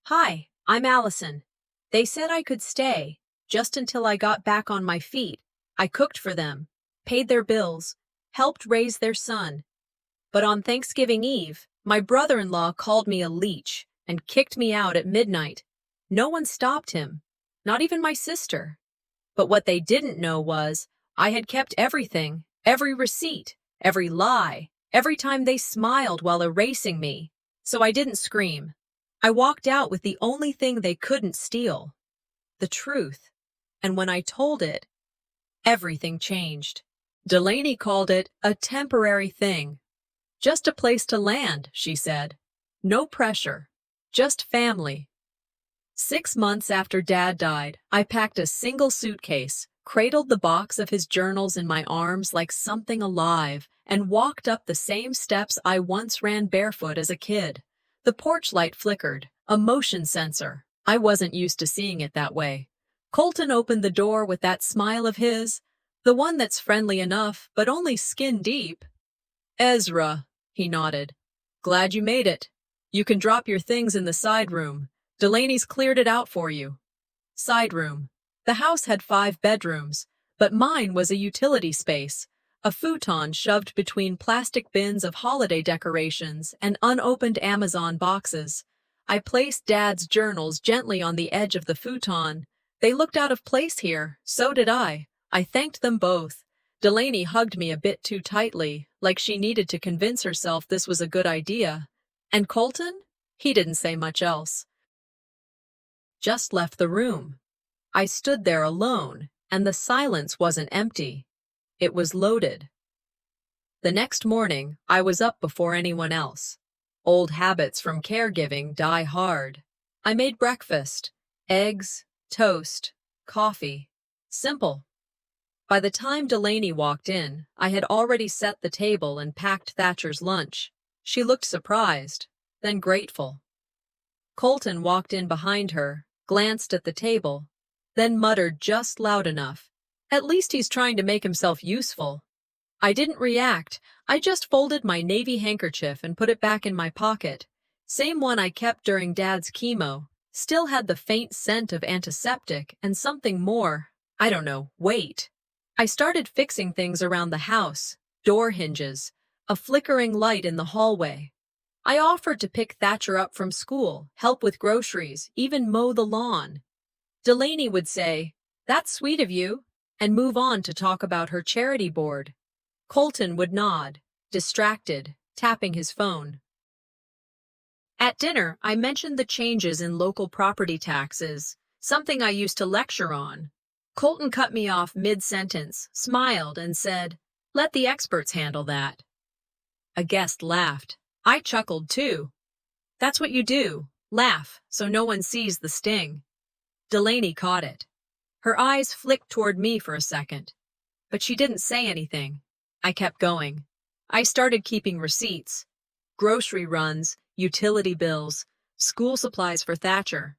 Hi, I'm Allison. They said I could stay, just until I got back on my feet. I cooked for them, paid their bills, helped raise their son. But on Thanksgiving Eve, my brother-in-law called me a leech and kicked me out at midnight. No one stopped him, not even my sister. But what they didn't know was I had kept everything, every receipt, every lie, every time they smiled while erasing me. So I didn't scream. I walked out with the only thing they couldn't steal, the truth. And when I told it, everything changed. Delaney called it a temporary thing. Just a place to land, she said. No pressure, just family. 6 months after Dad died, I packed a single suitcase, cradled the box of his journals in my arms like something alive, and walked up the same steps I once ran barefoot as a kid. The porch light flickered, a motion sensor. I wasn't used to seeing it that way. Colton opened the door with that smile of his, the one that's friendly enough, but only skin deep. Ezra, he nodded. Glad you made it. You can drop your things in the side room. Delaney's cleared it out for you. Side room. The house had 5 bedrooms, but mine was a utility space. A futon shoved between plastic bins of holiday decorations and unopened Amazon boxes. I placed Dad's journals gently on the edge of the futon. They looked out of place here, so did I. I thanked them both. Delaney hugged me a bit too tightly, like she needed to convince herself this was a good idea. And Colton? He didn't say much else. Just left the room. I stood there alone, and the silence wasn't empty. It was loaded. The next morning, I was up before anyone else. Old habits from caregiving die hard. I made breakfast. Eggs, toast, coffee. Simple. By the time Delaney walked in, I had already set the table and packed Thatcher's lunch. She looked surprised, then grateful. Colton walked in behind her, glanced at the table, then muttered just loud enough, "At least he's trying to make himself useful." I didn't react. I just folded my navy handkerchief and put it back in my pocket. Same one I kept during Dad's chemo. Still had the faint scent of antiseptic and something more. I don't know, weight. I started fixing things around the house. Door hinges, a flickering light in the hallway. I offered to pick Thatcher up from school, help with groceries, even mow the lawn. Delaney would say, "That's sweet of you," and move on to talk about her charity board. Colton would nod, distracted, tapping his phone. At dinner, I mentioned the changes in local property taxes, something I used to lecture on. Colton cut me off mid-sentence, smiled, and said, "Let the experts handle that." A guest laughed. I chuckled too. That's what you do, laugh, so no one sees the sting. Delaney caught it. Her eyes flicked toward me for a second, but she didn't say anything. I kept going. I started keeping receipts. Grocery runs, utility bills, school supplies for Thatcher.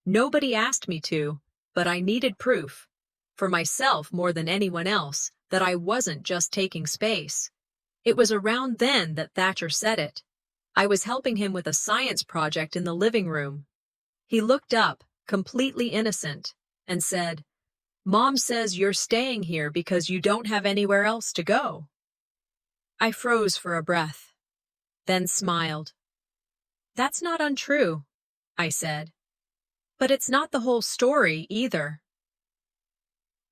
Nobody asked me to, but I needed proof. For myself more than anyone else, that I wasn't just taking space. It was around then that Thatcher said it. I was helping him with a science project in the living room. He looked up, completely innocent, and said, "Mom says you're staying here because you don't have anywhere else to go." I froze for a breath, then smiled. "That's not untrue," I said. "But it's not the whole story either."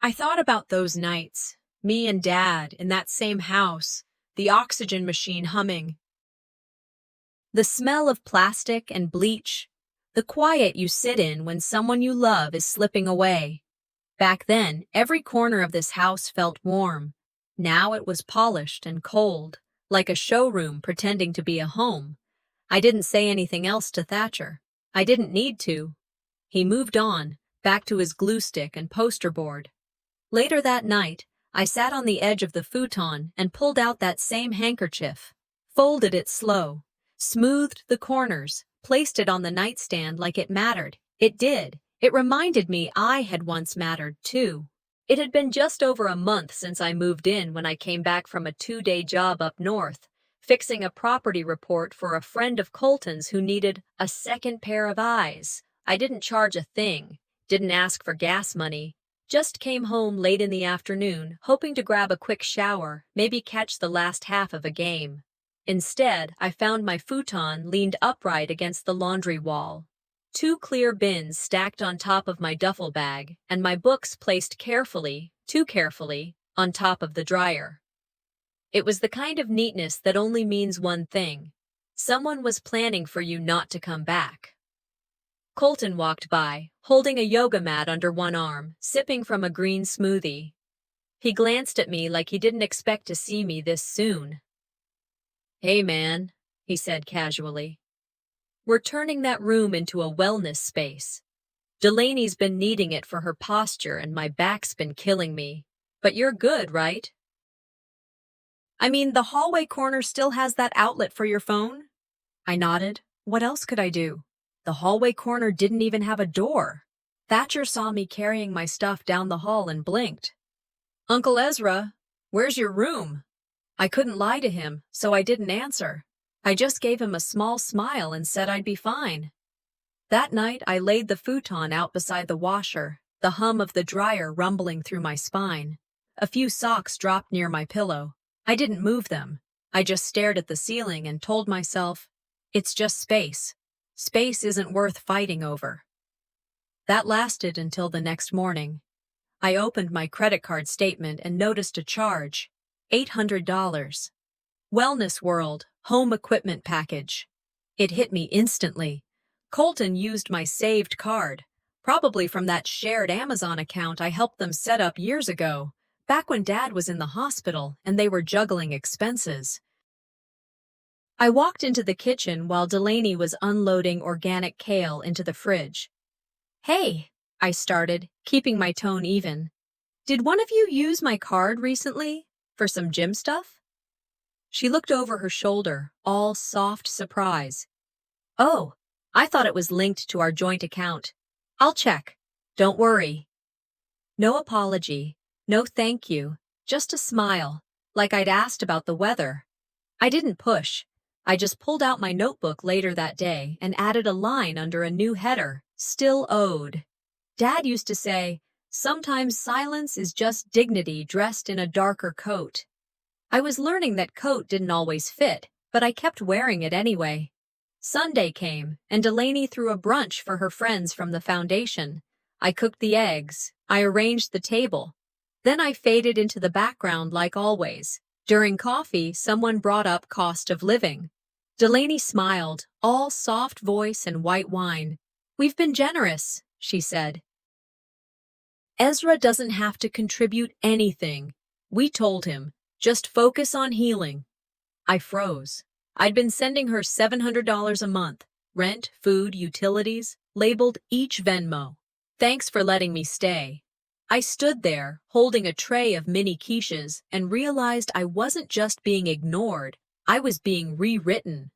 I thought about those nights, me and Dad in that same house, the oxygen machine humming. The smell of plastic and bleach, the quiet you sit in when someone you love is slipping away. Back then, every corner of this house felt warm. Now it was polished and cold, like a showroom pretending to be a home. I didn't say anything else to Thatcher. I didn't need to. He moved on, back to his glue stick and poster board. Later that night, I sat on the edge of the futon and pulled out that same handkerchief, folded it slow, smoothed the corners, placed it on the nightstand like it mattered. It did. It reminded me I had once mattered, too. It had been just over a month since I moved in when I came back from a 2-day job up north, fixing a property report for a friend of Colton's who needed a second pair of eyes. I didn't charge a thing, didn't ask for gas money, just came home late in the afternoon, hoping to grab a quick shower, maybe catch the last half of a game. Instead, I found my futon leaned upright against the laundry wall. Two clear bins stacked on top of my duffel bag, and my books placed carefully, too carefully, on top of the dryer. It was the kind of neatness that only means one thing. Someone was planning for you not to come back. Colton walked by, holding a yoga mat under one arm, sipping from a green smoothie. He glanced at me like he didn't expect to see me this soon. "Hey, man," he said casually. "We're turning that room into a wellness space. Delaney's been needing it for her posture and my back's been killing me. But you're good, right?" "I mean, the hallway corner still has that outlet for your phone?" I nodded. What else could I do? The hallway corner didn't even have a door. Thatcher saw me carrying my stuff down the hall and blinked. "Uncle Ezra, where's your room?" I couldn't lie to him, so I didn't answer. I just gave him a small smile and said I'd be fine. That night, I laid the futon out beside the washer, the hum of the dryer rumbling through my spine. A few socks dropped near my pillow. I didn't move them. I just stared at the ceiling and told myself, it's just space. Space isn't worth fighting over. That lasted until the next morning. I opened my credit card statement and noticed a charge. $800. Wellness World, home equipment package. It hit me instantly. Colton used my saved card, probably from that shared Amazon account I helped them set up years ago, back when Dad was in the hospital and they were juggling expenses. I walked into the kitchen while Delaney was unloading organic kale into the fridge. "Hey," I started, keeping my tone even. "Did one of you use my card recently? For some gym stuff?" She looked over her shoulder, all soft surprise. "Oh, I thought it was linked to our joint account. I'll check. Don't worry." No apology, no thank you, just a smile, like I'd asked about the weather. I didn't push. I just pulled out my notebook later that day and added a line under a new header, "Still owed." Dad used to say, sometimes silence is just dignity dressed in a darker coat. I was learning that coat didn't always fit, but I kept wearing it anyway. Sunday came, and Delaney threw a brunch for her friends from the foundation. I cooked the eggs. I arranged the table. Then I faded into the background like always. During coffee, someone brought up cost of living. Delaney smiled, all soft voice and white wine. "We've been generous," she said. "Ezra doesn't have to contribute anything," we told him. "Just focus on healing." I froze. I'd been sending her $700 a month, rent, food, utilities, labeled each Venmo. "Thanks for letting me stay." I stood there, holding a tray of mini quiches, and realized I wasn't just being ignored, I was being rewritten.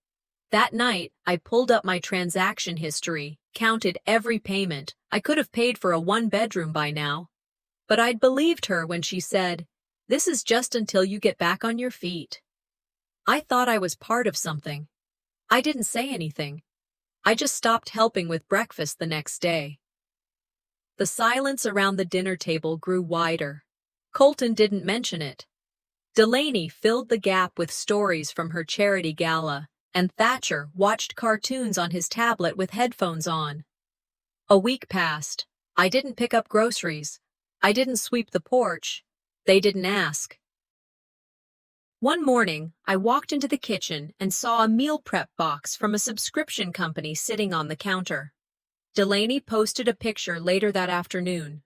That night, I pulled up my transaction history, counted every payment. I could have paid for a one-bedroom by now. But I'd believed her when she said, "This is just until you get back on your feet." I thought I was part of something. I didn't say anything. I just stopped helping with breakfast the next day. The silence around the dinner table grew wider. Colton didn't mention it. Delaney filled the gap with stories from her charity gala, and Thatcher watched cartoons on his tablet with headphones on. A week passed. I didn't pick up groceries. I didn't sweep the porch. They didn't ask. One morning, I walked into the kitchen and saw a meal prep box from a subscription company sitting on the counter. Delaney posted a picture later that afternoon.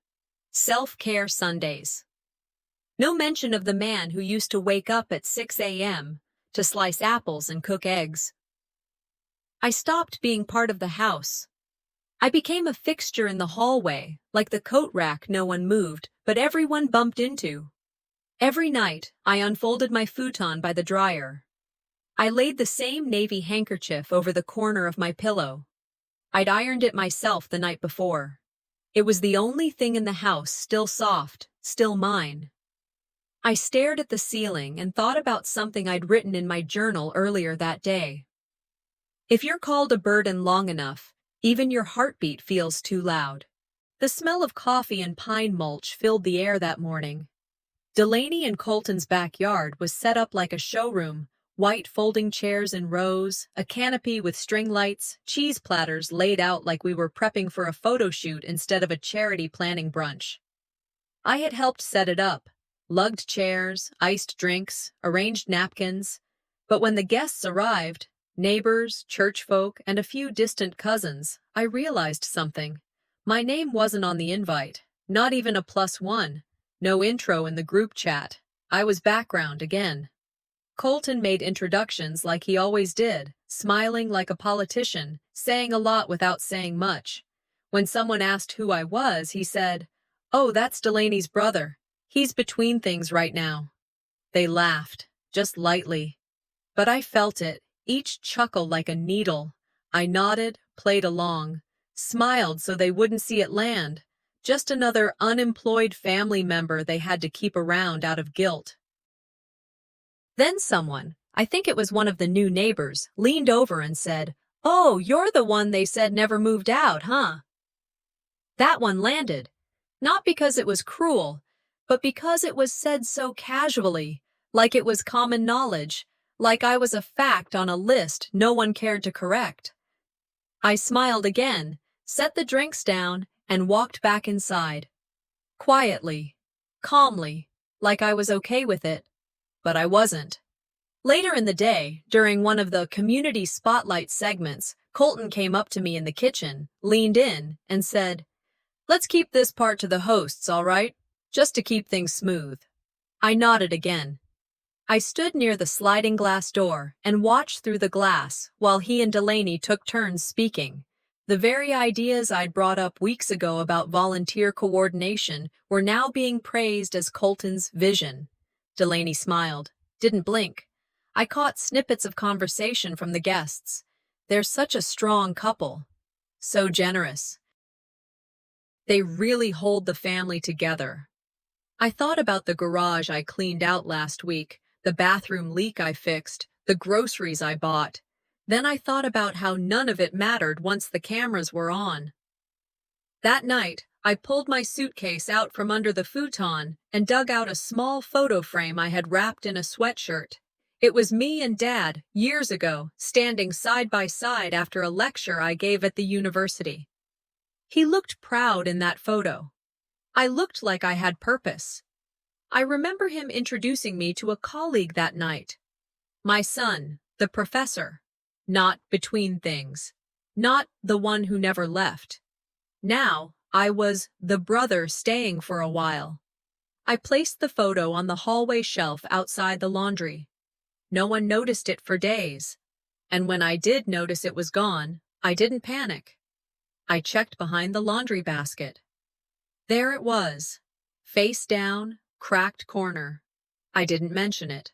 Self-care Sundays. No mention of the man who used to wake up at 6 a.m. to slice apples and cook eggs. I stopped being part of the house. I became a fixture in the hallway, like the coat rack no one moved, but everyone bumped into. Every night, I unfolded my futon by the dryer. I laid the same navy handkerchief over the corner of my pillow. I'd ironed it myself the night before. It was the only thing in the house still soft, still mine. I stared at the ceiling and thought about something I'd written in my journal earlier that day. If you're called a burden long enough, even your heartbeat feels too loud. The smell of coffee and pine mulch filled the air that morning. Delaney and Colton's backyard was set up like a showroom, white folding chairs in rows, a canopy with string lights, cheese platters laid out like we were prepping for a photo shoot instead of a charity planning brunch. I had helped set it up, lugged chairs, iced drinks, arranged napkins, but when the guests arrived, neighbors, church folk, and a few distant cousins, I realized something. My name wasn't on the invite, not even a +1, no intro in the group chat. I was background again. Colton made introductions like he always did, smiling like a politician, saying a lot without saying much. When someone asked who I was, he said, "Oh, that's Delaney's brother. He's between things right now." They laughed, just lightly. But I felt it, each chuckle like a needle. I nodded, played along, smiled so they wouldn't see it land. Just another unemployed family member they had to keep around out of guilt. Then someone, I think it was one of the new neighbors, leaned over and said, "Oh, you're the one they said never moved out, huh?" That one landed, not because it was cruel, but because it was said so casually, like it was common knowledge, like I was a fact on a list no one cared to correct. I smiled again, set the drinks down, and walked back inside. Quietly, calmly, like I was okay with it. But I wasn't. Later in the day, during one of the community spotlight segments, Colton came up to me in the kitchen, leaned in, and said, "Let's keep this part to the hosts, all right? Just to keep things smooth." I nodded again. I stood near the sliding glass door and watched through the glass while he and Delaney took turns speaking. The very ideas I'd brought up weeks ago about volunteer coordination were now being praised as Colton's vision. Delaney smiled, didn't blink. I caught snippets of conversation from the guests. They're such a strong couple. So generous. They really hold the family together. I thought about the garage I cleaned out last week, the bathroom leak I fixed, the groceries I bought. Then I thought about how none of it mattered once the cameras were on. That night, I pulled my suitcase out from under the futon and dug out a small photo frame I had wrapped in a sweatshirt. It was me and Dad, years ago, standing side by side after a lecture I gave at the university. He looked proud in that photo. I looked like I had purpose. I remember him introducing me to a colleague that night. My son, the professor. Not between things. Not the one who never left. Now, I was the brother staying for a while. I placed the photo on the hallway shelf outside the laundry. No one noticed it for days. And when I did notice it was gone, I didn't panic. I checked behind the laundry basket. There it was, face down, cracked corner. I didn't mention it.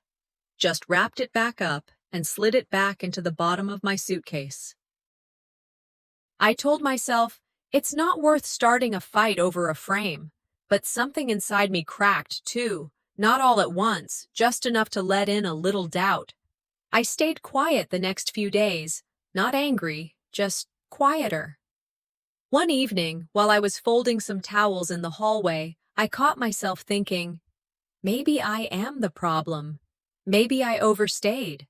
Just wrapped it back up and slid it back into the bottom of my suitcase. I told myself, it's not worth starting a fight over a frame, but something inside me cracked too, not all at once, just enough to let in a little doubt. I stayed quiet the next few days, not angry, just quieter. One evening, while I was folding some towels in the hallway, I caught myself thinking, maybe I am the problem. Maybe I overstayed.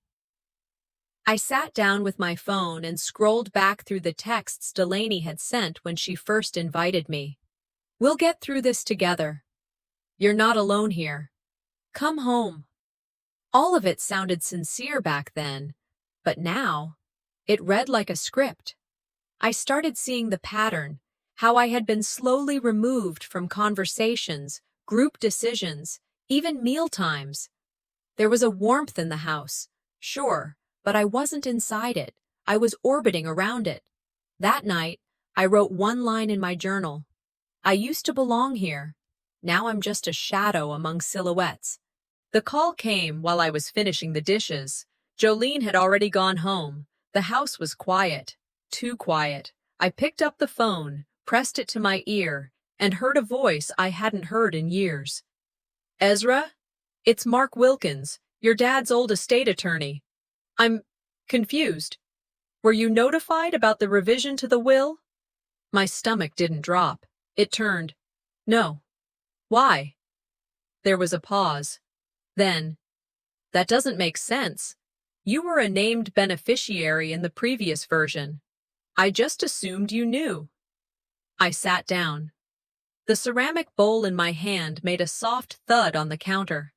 I sat down with my phone and scrolled back through the texts Delaney had sent when she first invited me. "We'll get through this together. You're not alone here. Come home." All of it sounded sincere back then, but now, it read like a script. I started seeing the pattern, how I had been slowly removed from conversations, group decisions, even meal times. There was a warmth in the house, sure, but I wasn't inside it. I was orbiting around it. That night, I wrote one line in my journal. I used to belong here. Now I'm just a shadow among silhouettes. The call came while I was finishing the dishes. Jolene had already gone home. The house was quiet, too quiet. I picked up the phone, pressed it to my ear, and heard a voice I hadn't heard in years. "Ezra?" It's Mark Wilkins, your dad's old estate attorney. I'm confused. Were you notified about the revision to the will? My stomach didn't drop. It turned. No. Why? There was a pause. Then, that doesn't make sense. You were a named beneficiary in the previous version. I just assumed you knew. I sat down. The ceramic bowl in my hand made a soft thud on the counter.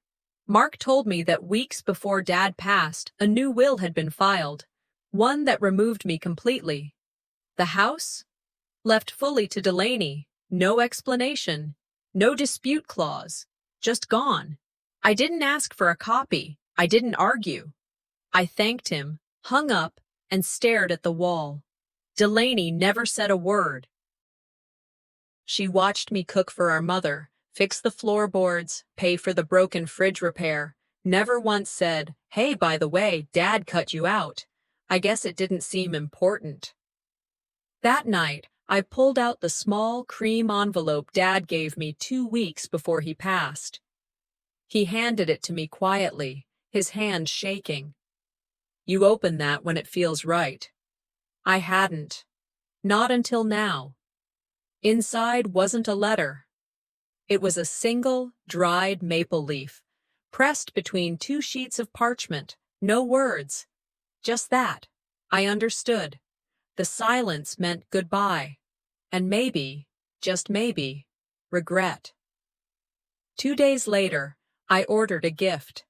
Mark told me that weeks before Dad passed, a new will had been filed, one that removed me completely. The house? Left fully to Delaney, no explanation, no dispute clause, just gone. I didn't ask for a copy, I didn't argue. I thanked him, hung up, and stared at the wall. Delaney never said a word. She watched me cook for our mother, fix the floorboards, pay for the broken fridge repair, never once said, "Hey, by the way, Dad cut you out." I guess it didn't seem important. That night, I pulled out the small cream envelope Dad gave me 2 weeks before he passed. He handed it to me quietly, his hand shaking. "You open that when it feels right." I hadn't. Not until now. Inside wasn't a letter. It was a single, dried maple leaf, pressed between 2 sheets of parchment, no words. Just that. I understood. The silence meant goodbye. And maybe, just maybe, regret. 2 days later, I ordered a gift.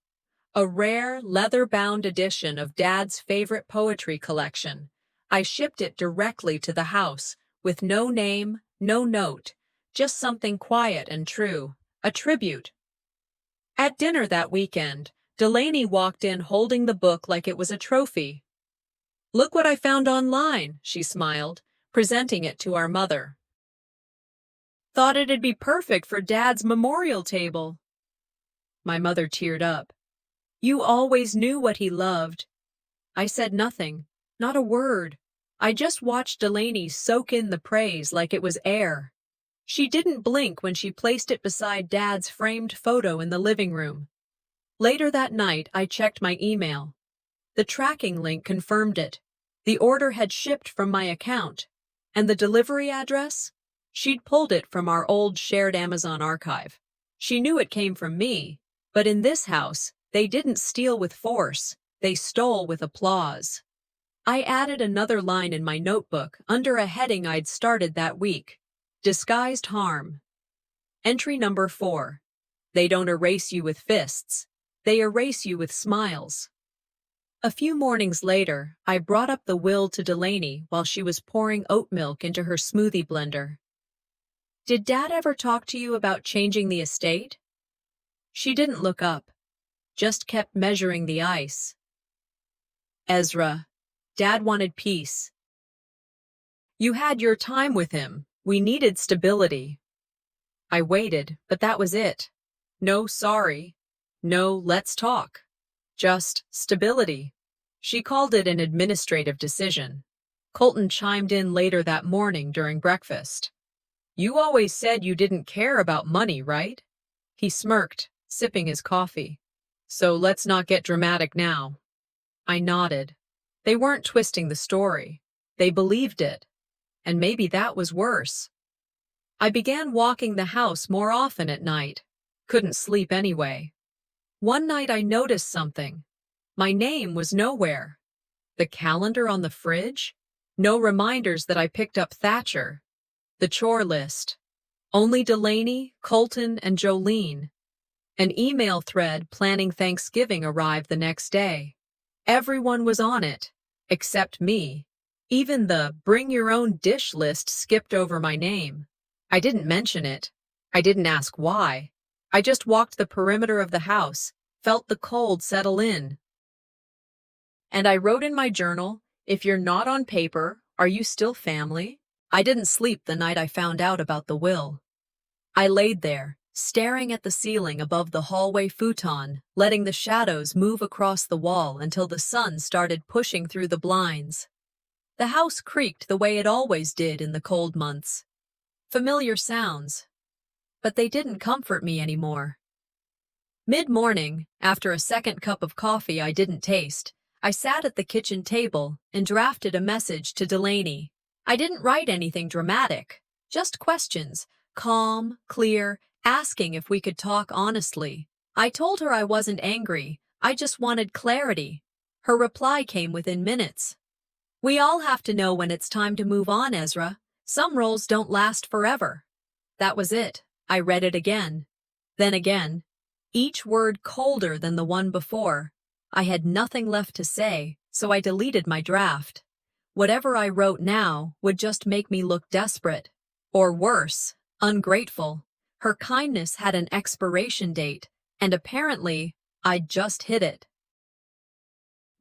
A rare, leather-bound edition of Dad's favorite poetry collection. I shipped it directly to the house, with no name, no note, just something quiet and true, a tribute. At dinner that weekend, Delaney walked in holding the book like it was a trophy. "Look what I found online," she smiled, presenting it to our mother. "Thought it'd be perfect for Dad's memorial table." My mother teared up. "You always knew what he loved." I said nothing, not a word. I just watched Delaney soak in the praise like it was air. She didn't blink when she placed it beside Dad's framed photo in the living room. Later that night, I checked my email. The tracking link confirmed it. The order had shipped from my account. And the delivery address? She'd pulled it from our old shared Amazon archive. She knew it came from me, but in this house, they didn't steal with force, they stole with applause. I added another line in my notebook under a heading I'd started that week. Disguised harm. Entry number 4. They don't erase you with fists. They erase you with smiles. A few mornings later, I brought up the will to Delaney while she was pouring oat milk into her smoothie blender. "Did Dad ever talk to you about changing the estate?" She didn't look up, just kept measuring the ice. "Ezra, Dad wanted peace. You had your time with him. We needed stability." I waited, but that was it. No sorry. No let's talk. Just stability. She called it an administrative decision. Colton chimed in later that morning during breakfast. "You always said you didn't care about money, right?" He smirked, sipping his coffee. "So let's not get dramatic now." I nodded. They weren't twisting the story. They believed it. And maybe that was worse. I began walking the house more often at night. Couldn't sleep anyway. One night I noticed something. My name was nowhere. The calendar on the fridge? No reminders that I picked up Thatcher. The chore list. Only Delaney, Colton, and Jolene. An email thread planning Thanksgiving arrived the next day. Everyone was on it, except me. Even the bring your own dish list skipped over my name. I didn't mention it. I didn't ask why. I just walked the perimeter of the house, felt the cold settle in. And I wrote in my journal, "If you're not on paper, are you still family?" I didn't sleep the night I found out about the will. I laid there, staring at the ceiling above the hallway futon, letting the shadows move across the wall until the sun started pushing through the blinds. The house creaked the way it always did in the cold months. Familiar sounds. But they didn't comfort me anymore. Mid-morning, after a second cup of coffee I didn't taste, I sat at the kitchen table and drafted a message to Delaney. I didn't write anything dramatic, just questions, calm, clear, asking if we could talk honestly. I told her I wasn't angry, I just wanted clarity. Her reply came within minutes. "We all have to know when it's time to move on, Ezra. Some roles don't last forever." That was it. I read it again. Then again. Each word colder than the one before. I had nothing left to say, so I deleted my draft. Whatever I wrote now would just make me look desperate. Or worse, ungrateful. Her kindness had an expiration date, and apparently, I'd just hit it.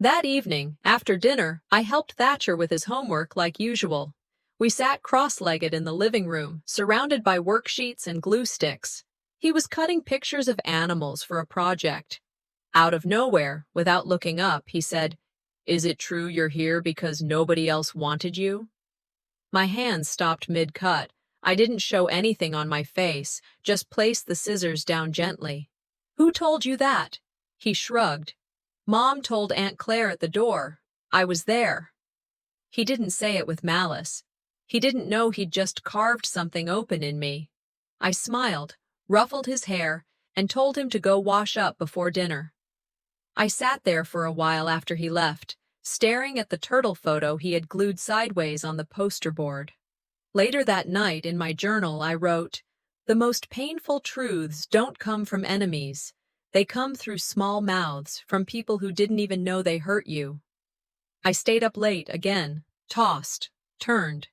That evening, after dinner, I helped Thatcher with his homework like usual. We sat cross-legged in the living room, surrounded by worksheets and glue sticks. He was cutting pictures of animals for a project. Out of nowhere, without looking up, he said, "Is it true you're here because nobody else wanted you?" My hands stopped mid-cut. I didn't show anything on my face, just placed the scissors down gently. "Who told you that?" He shrugged. "Mom told Aunt Claire at the door. I was there." He didn't say it with malice. He didn't know he'd just carved something open in me. I smiled, ruffled his hair, and told him to go wash up before dinner. I sat there for a while after he left, staring at the turtle photo he had glued sideways on the poster board. Later that night in my journal I wrote, "The most painful truths don't come from enemies. They come through small mouths, from people who didn't even know they hurt you." I stayed up late again, tossed, turned.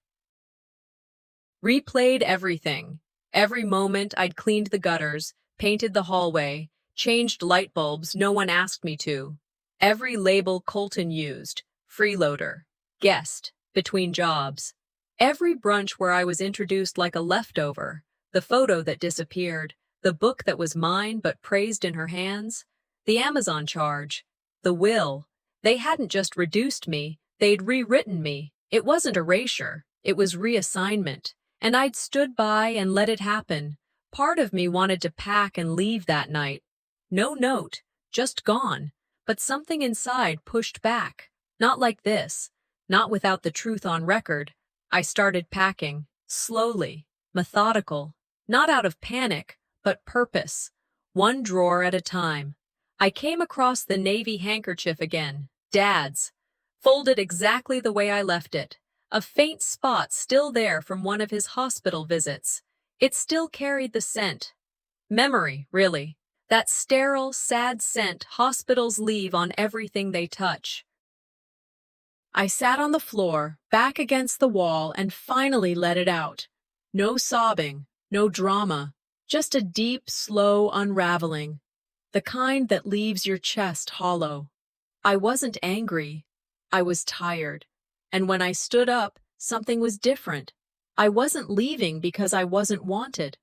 Replayed everything. Every moment I'd cleaned the gutters, painted the hallway, changed light bulbs no one asked me to. Every label Colton used, freeloader, guest, between jobs. Every brunch where I was introduced like a leftover, the photo that disappeared, the book that was mine but praised in her hands, the Amazon charge, the will. They hadn't just reduced me, they'd rewritten me. It wasn't erasure, it was reassignment. And I'd stood by and let it happen. Part of me wanted to pack and leave that night. No note, just gone. But something inside pushed back. Not like this, not without the truth on record. I started packing, slowly, methodical, not out of panic, but purpose, one drawer at a time. I came across the navy handkerchief again, Dad's, folded exactly the way I left it, a faint spot still there from one of his hospital visits. It still carried the scent. Memory, really. That sterile, sad scent hospitals leave on everything they touch. I sat on the floor, back against the wall, and finally let it out. No sobbing, no drama, just a deep, slow unraveling. The kind that leaves your chest hollow. I wasn't angry. I was tired. And when I stood up, something was different. I wasn't leaving because I wasn't wanted.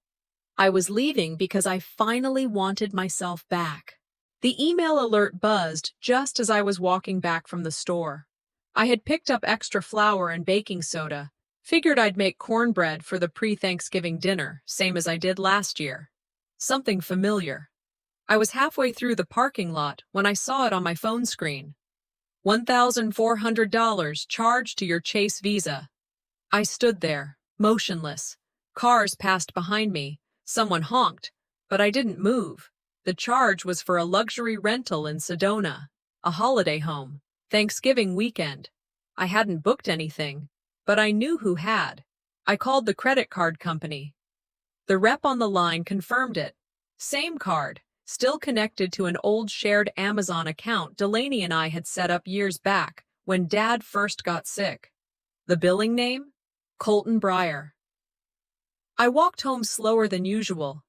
I was leaving because I finally wanted myself back. The email alert buzzed just as I was walking back from the store. I had picked up extra flour and baking soda. Figured I'd make cornbread for the pre-Thanksgiving dinner, same as I did last year. Something familiar. I was halfway through the parking lot when I saw it on my phone screen. $1,400 charged to your Chase Visa. I stood there, motionless. Cars passed behind me. Someone honked, but I didn't move. The charge was for a luxury rental in Sedona, a holiday home, Thanksgiving weekend. I hadn't booked anything, but I knew who had. I called the credit card company. The rep on the line confirmed it. Same card, still connected to an old shared Amazon account Delaney and I had set up years back when Dad first got sick. The billing name? Colton Breyer. I walked home slower than usual.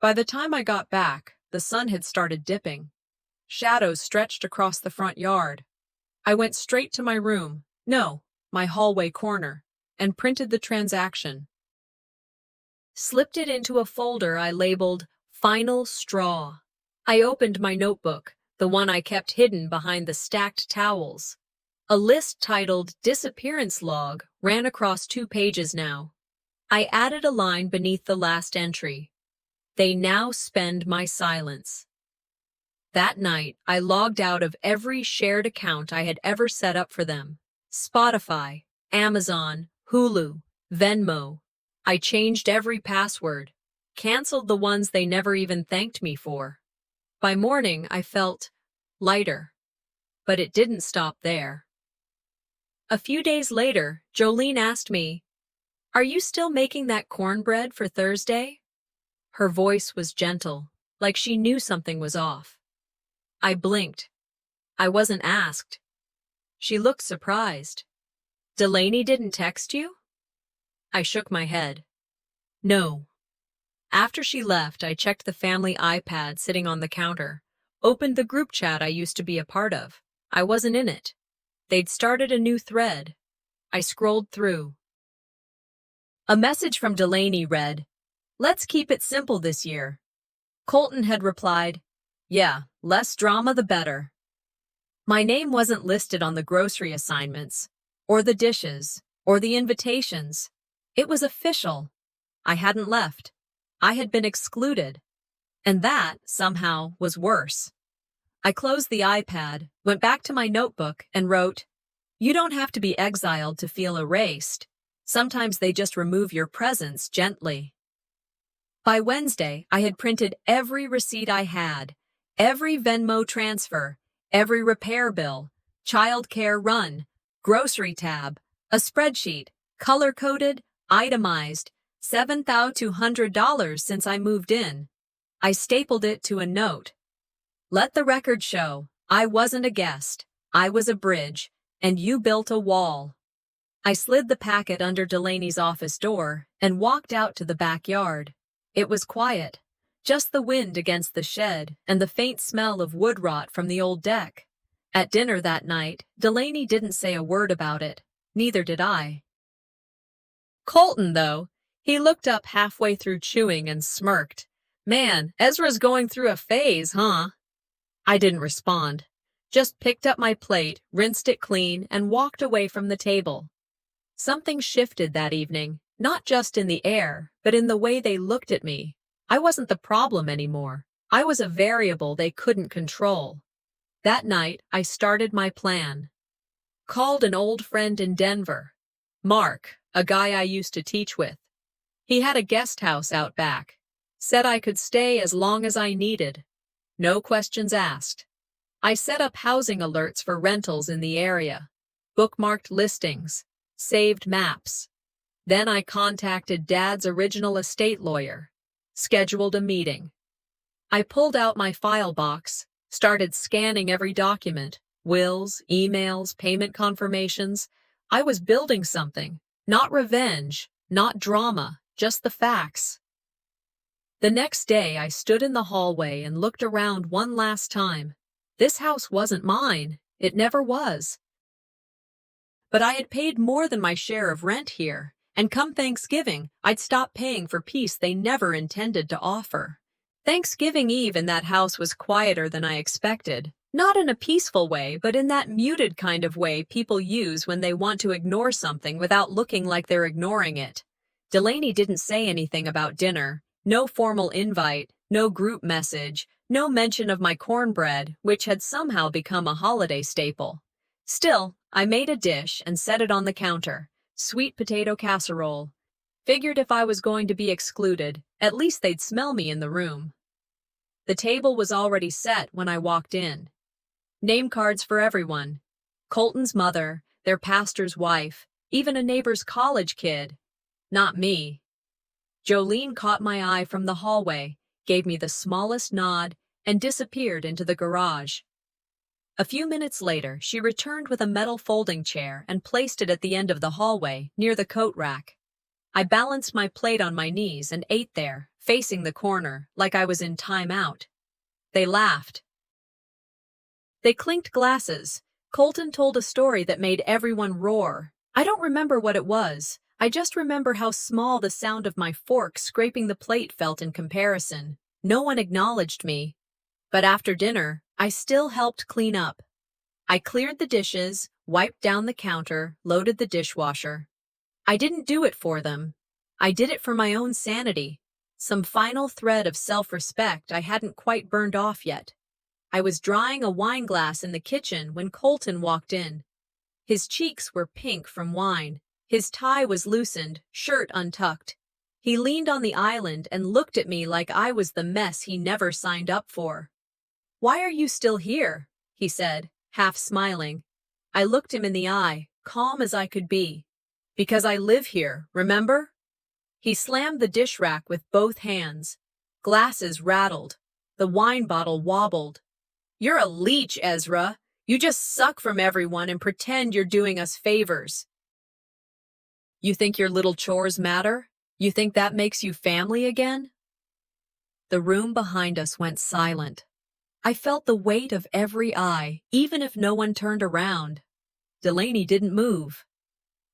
By the time I got back, the sun had started dipping. Shadows stretched across the front yard. I went straight to my room, my hallway corner, and printed the transaction. Slipped it into a folder I labeled Final Straw. I opened my notebook, the one I kept hidden behind the stacked towels. A list titled Disappearance Log ran across 2 pages now. I added a line beneath the last entry. They now spend my silence. That night, I logged out of every shared account I had ever set up for them. Spotify, Amazon, Hulu, Venmo. I changed every password, canceled the ones they never even thanked me for. By morning, I felt lighter, but it didn't stop there. A few days later, Jolene asked me, "Are you still making that cornbread for Thursday?" Her voice was gentle, like she knew something was off. I blinked. I wasn't asked. She looked surprised. "Delaney didn't text you?" I shook my head. "No." After she left, I checked the family iPad sitting on the counter, opened the group chat I used to be a part of. I wasn't in it. They'd started a new thread. I scrolled through. A message from Delaney read, "Let's keep it simple this year." Colton had replied, "Yeah, less drama the better." My name wasn't listed on the grocery assignments, or the dishes, or the invitations. It was official. I hadn't left. I had been excluded. And that, somehow, was worse. I closed the iPad, went back to my notebook, and wrote, "You don't have to be exiled to feel erased. Sometimes they just remove your presence gently." By Wednesday, I had printed every receipt I had, every Venmo transfer, every repair bill, childcare run, grocery tab, a spreadsheet, color-coded, itemized, $7,200 since I moved in. I stapled it to a note. "Let the record show, I wasn't a guest, I was a bridge, and you built a wall." I slid the packet under Delaney's office door and walked out to the backyard. It was quiet, just the wind against the shed and the faint smell of wood rot from the old deck. At dinner that night, Delaney didn't say a word about it. Neither did I. Colton, though, he looked up halfway through chewing and smirked. "Man, Ezra's going through a phase, huh?" I didn't respond, just picked up my plate, rinsed it clean, and walked away from the table. Something shifted that evening, not just in the air, but in the way they looked at me. I wasn't the problem anymore. I was a variable they couldn't control. That night, I started my plan. Called an old friend in Denver, Mark, a guy I used to teach with. He had a guest house out back. Said I could stay as long as I needed. No questions asked. I set up housing alerts for rentals in the area, bookmarked listings, saved maps. Then I contacted Dad's original estate lawyer, scheduled a meeting. I pulled out my file box, started scanning every document, wills, emails, payment confirmations. I was building something, not revenge, not drama, just the facts. The next day, I stood in the hallway and looked around one last time. This house wasn't mine. It never was. But I had paid more than my share of rent here, and come Thanksgiving, I'd stop paying for peace they never intended to offer. Thanksgiving Eve in that house was quieter than I expected. Not in a peaceful way, but in that muted kind of way people use when they want to ignore something without looking like they're ignoring it. Delaney didn't say anything about dinner. No formal invite, no group message, no mention of my cornbread, which had somehow become a holiday staple. Still, I made a dish and set it on the counter, sweet potato casserole. Figured if I was going to be excluded, at least they'd smell me in the room. The table was already set when I walked in. Name cards for everyone. Colton's mother, their pastor's wife, even a neighbor's college kid. Not me. Jolene caught my eye from the hallway, gave me the smallest nod, and disappeared into the garage. A few minutes later, she returned with a metal folding chair and placed it at the end of the hallway, near the coat rack. I balanced my plate on my knees and ate there, facing the corner, like I was in time out. They laughed. They clinked glasses. Colton told a story that made everyone roar. I don't remember what it was. I just remember how small the sound of my fork scraping the plate felt in comparison. No one acknowledged me. But after dinner, I still helped clean up. I cleared the dishes, wiped down the counter, loaded the dishwasher. I didn't do it for them. I did it for my own sanity, some final thread of self-respect I hadn't quite burned off yet. I was drying a wine glass in the kitchen when Colton walked in. His cheeks were pink from wine. His tie was loosened, shirt untucked. He leaned on the island and looked at me like I was the mess he never signed up for. "Why are you still here?" he said, half smiling. I looked him in the eye, calm as I could be. "Because I live here, remember?" He slammed the dish rack with both hands. Glasses rattled. The wine bottle wobbled. "You're a leech, Ezra. You just suck from everyone and pretend you're doing us favors. You think your little chores matter? You think that makes you family again?" The room behind us went silent. I felt the weight of every eye, even if no one turned around. Delaney didn't move.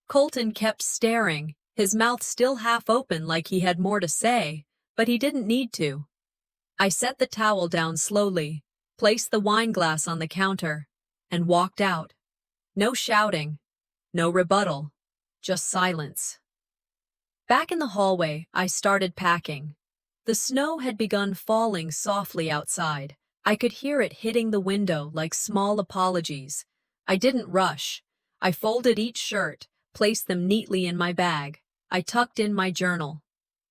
Colton kept staring, his mouth still half open like he had more to say, but he didn't need to. I set the towel down slowly, placed the wine glass on the counter, and walked out. No shouting, no rebuttal, just silence. Back in the hallway, I started packing. The snow had begun falling softly outside. I could hear it hitting the window like small apologies. I didn't rush. I folded each shirt, placed them neatly in my bag. I tucked in my journal.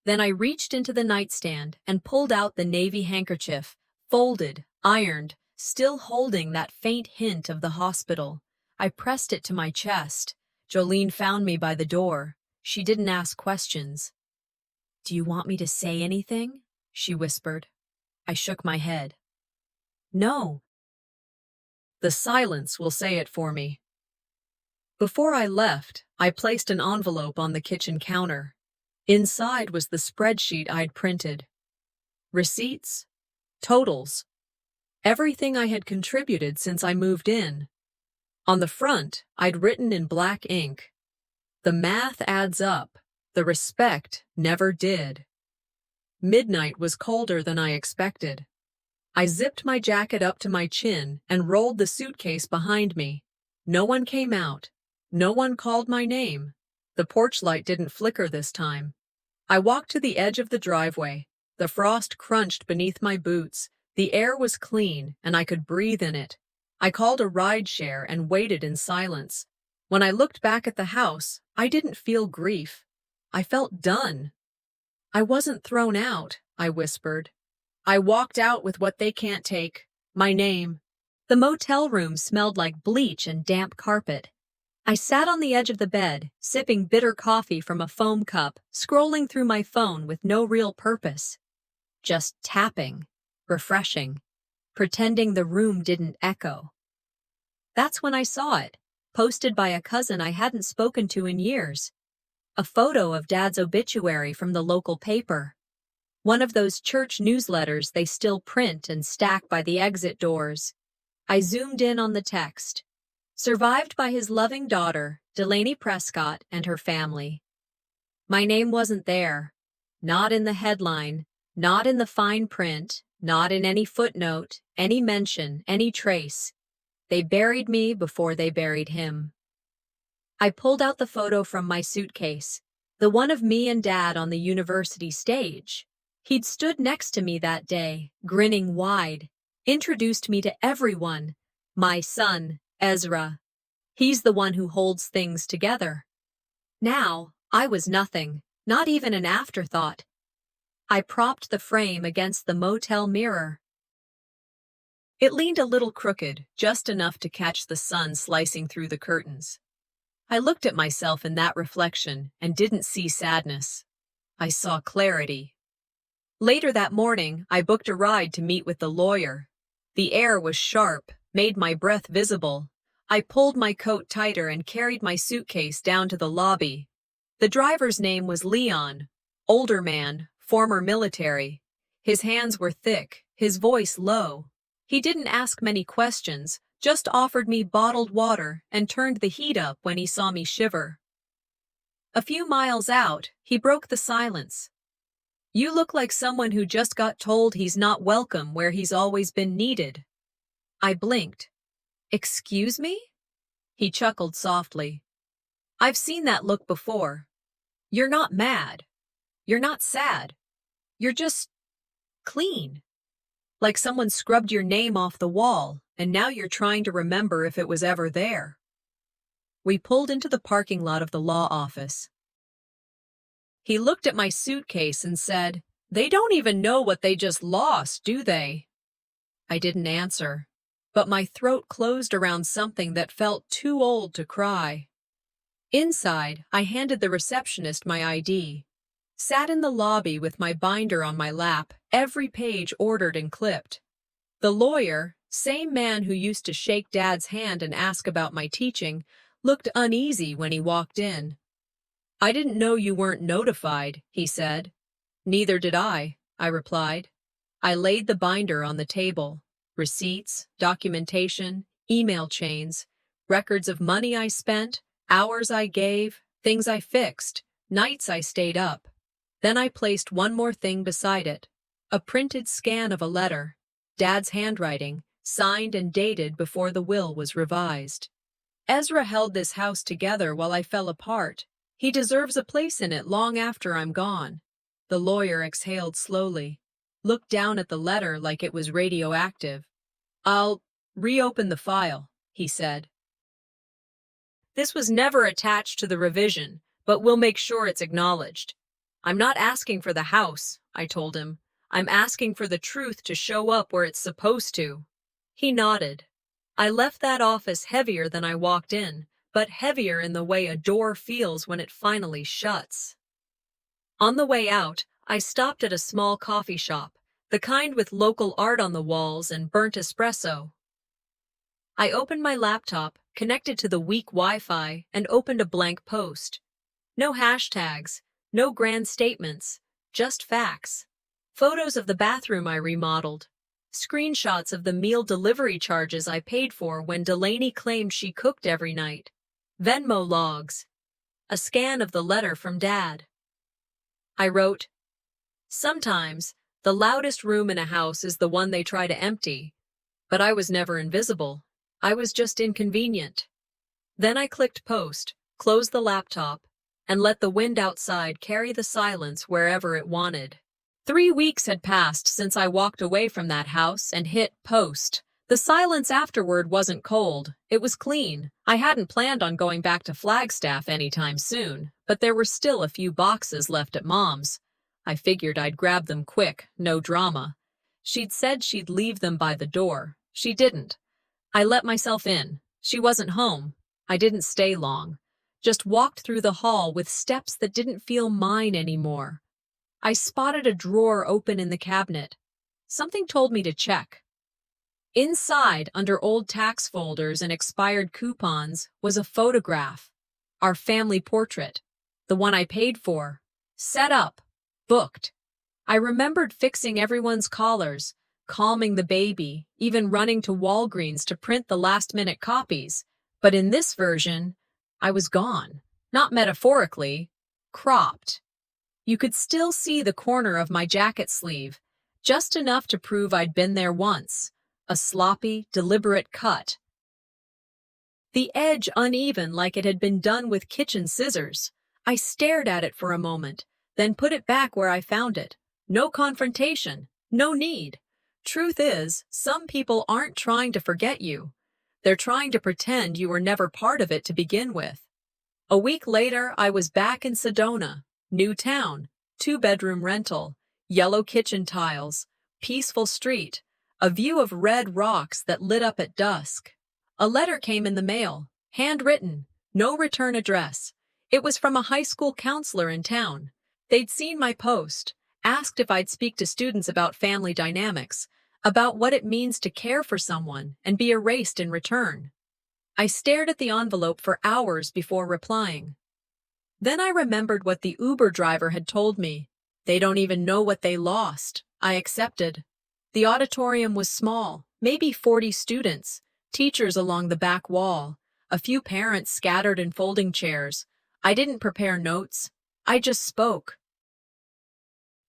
Then I reached into the nightstand and pulled out the navy handkerchief, folded, ironed, still holding that faint hint of the hospital. I pressed it to my chest. Jolene found me by the door. She didn't ask questions. "Do you want me to say anything?" she whispered. I shook my head. "No." "The silence will say it for me." Before I left, I placed an envelope on the kitchen counter. Inside was the spreadsheet I'd printed. Receipts, totals, everything I had contributed since I moved in. On the front, I'd written in black ink, "The math adds up, the respect never did." Midnight was colder than I expected. I zipped my jacket up to my chin and rolled the suitcase behind me. No one came out. No one called my name. The porch light didn't flicker this time. I walked to the edge of the driveway. The frost crunched beneath my boots. The air was clean, and I could breathe in it. I called a rideshare and waited in silence. When I looked back at the house, I didn't feel grief. I felt done. "I wasn't thrown out," I whispered. "I walked out with what they can't take, my name." The motel room smelled like bleach and damp carpet. I sat on the edge of the bed, sipping bitter coffee from a foam cup, scrolling through my phone with no real purpose. Just tapping, refreshing, pretending the room didn't echo. That's when I saw it, posted by a cousin I hadn't spoken to in years. A photo of Dad's obituary from the local paper. One of those church newsletters they still print and stack by the exit doors. I zoomed in on the text. Survived by his loving daughter, Delaney Prescott, and her family. My name wasn't there. Not in the headline, not in the fine print, not in any footnote, any mention, any trace. They buried me before they buried him. I pulled out the photo from my suitcase, the one of me and Dad on the university stage. He'd stood next to me that day, grinning wide, introduced me to everyone. My son, Ezra. He's the one who holds things together. Now, I was nothing, not even an afterthought. I propped the frame against the motel mirror. It leaned a little crooked, just enough to catch the sun slicing through the curtains. I looked at myself in that reflection and didn't see sadness. I saw clarity. Later that morning, I booked a ride to meet with the lawyer. The air was sharp, made my breath visible. I pulled my coat tighter and carried my suitcase down to the lobby. The driver's name was Leon, older man, former military. His hands were thick, his voice low. He didn't ask many questions, just offered me bottled water and turned the heat up when he saw me shiver. A few miles out, he broke the silence. "You look like someone who just got told he's not welcome where he's always been needed." I blinked. "Excuse me?" He chuckled softly. "I've seen that look before. You're not mad. You're not sad. You're just clean. Like someone scrubbed your name off the wall, and now you're trying to remember if it was ever there. We pulled into the parking lot of the law office. He looked at my suitcase and said, "They don't even know what they just lost, do they?" I didn't answer, but my throat closed around something that felt too old to cry. Inside, I handed the receptionist my ID. Sat in the lobby with my binder on my lap, every page ordered and clipped. The lawyer, same man who used to shake Dad's hand and ask about my teaching, looked uneasy when he walked in. "I didn't know you weren't notified," he said. "Neither did I replied. I laid the binder on the table. Receipts, documentation, email chains, records of money I spent, hours I gave, things I fixed, nights I stayed up. Then I placed one more thing beside it. A printed scan of a letter. Dad's handwriting, signed and dated before the will was revised. Ezra held this house together while I fell apart. He deserves a place in it long after I'm gone." The lawyer exhaled slowly, looked down at the letter like it was radioactive. "I'll reopen the file," he said. "This was never attached to the revision, but we'll make sure it's acknowledged." "I'm not asking for the house," I told him. "I'm asking for the truth to show up where it's supposed to." He nodded. I left that office heavier than I walked in, but heavier in the way a door feels when it finally shuts. On the way out, I stopped at a small coffee shop, the kind with local art on the walls and burnt espresso. I opened my laptop, connected to the weak Wi-Fi, and opened a blank post. No hashtags, no grand statements, just facts. Photos of the bathroom I remodeled. Screenshots of the meal delivery charges I paid for when Delaney claimed she cooked every night. Venmo logs. A scan of the letter from Dad. I wrote, "Sometimes, the loudest room in a house is the one they try to empty. But I was never invisible. I was just inconvenient." Then I clicked post, closed the laptop, and let the wind outside carry the silence wherever it wanted. 3 weeks had passed since I walked away from that house and hit post. The silence afterward wasn't cold, it was clean. I hadn't planned on going back to Flagstaff anytime soon, but there were still a few boxes left at Mom's. I figured I'd grab them quick, no drama. She'd said she'd leave them by the door. She didn't. I let myself in. She wasn't home. I didn't stay long. Just walked through the hall with steps that didn't feel mine anymore. I spotted a drawer open in the cabinet. Something told me to check. Inside, under old tax folders and expired coupons, was a photograph. Our family portrait. The one I paid for. Set up. Booked. I remembered fixing everyone's collars, calming the baby, even running to Walgreens to print the last-minute copies. But in this version, I was gone. Not metaphorically. Cropped. You could still see the corner of my jacket sleeve, just enough to prove I'd been there once. A sloppy, deliberate cut. The edge uneven like it had been done with kitchen scissors. I stared at it for a moment, then put it back where I found it. No confrontation, no need. Truth is, some people aren't trying to forget you. They're trying to pretend you were never part of it to begin with. A week later, I was back in Sedona. New town, 2-bedroom rental, yellow kitchen tiles, peaceful street, a view of red rocks that lit up at dusk. A letter came in the mail, handwritten, no return address. It was from a high school counselor in town. They'd seen my post, asked if I'd speak to students about family dynamics, about what it means to care for someone and be erased in return. I stared at the envelope for hours before replying. Then I remembered what the Uber driver had told me. They don't even know what they lost. I accepted. The auditorium was small, maybe 40 students, teachers along the back wall, a few parents scattered in folding chairs. I didn't prepare notes. I just spoke.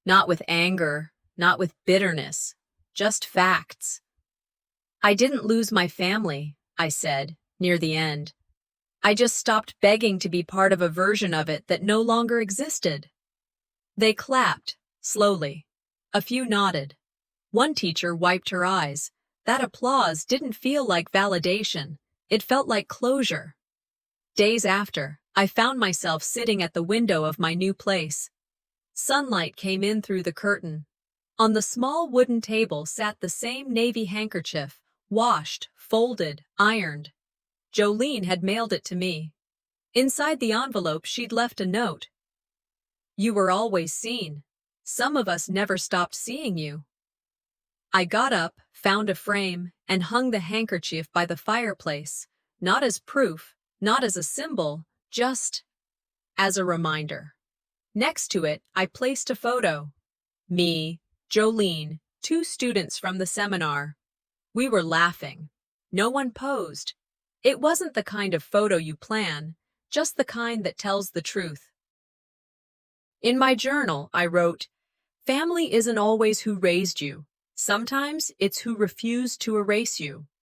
Not with anger, not with bitterness, just facts. "I didn't lose my family," I said, near the end. "I just stopped begging to be part of a version of it that no longer existed." They clapped, slowly. A few nodded. One teacher wiped her eyes. That applause didn't feel like validation. It felt like closure. Days after, I found myself sitting at the window of my new place. Sunlight came in through the curtain. On the small wooden table sat the same navy handkerchief, washed, folded, ironed. Jolene had mailed it to me. Inside the envelope, she'd left a note. "You were always seen. Some of us never stopped seeing you." I got up, found a frame, and hung the handkerchief by the fireplace, not as proof, not as a symbol, just as a reminder. Next to it, I placed a photo. Me, Jolene, 2 students from the seminar. We were laughing. No one posed. It wasn't the kind of photo you plan, just the kind that tells the truth. In my journal, I wrote, "Family isn't always who raised you. Sometimes it's who refused to erase you."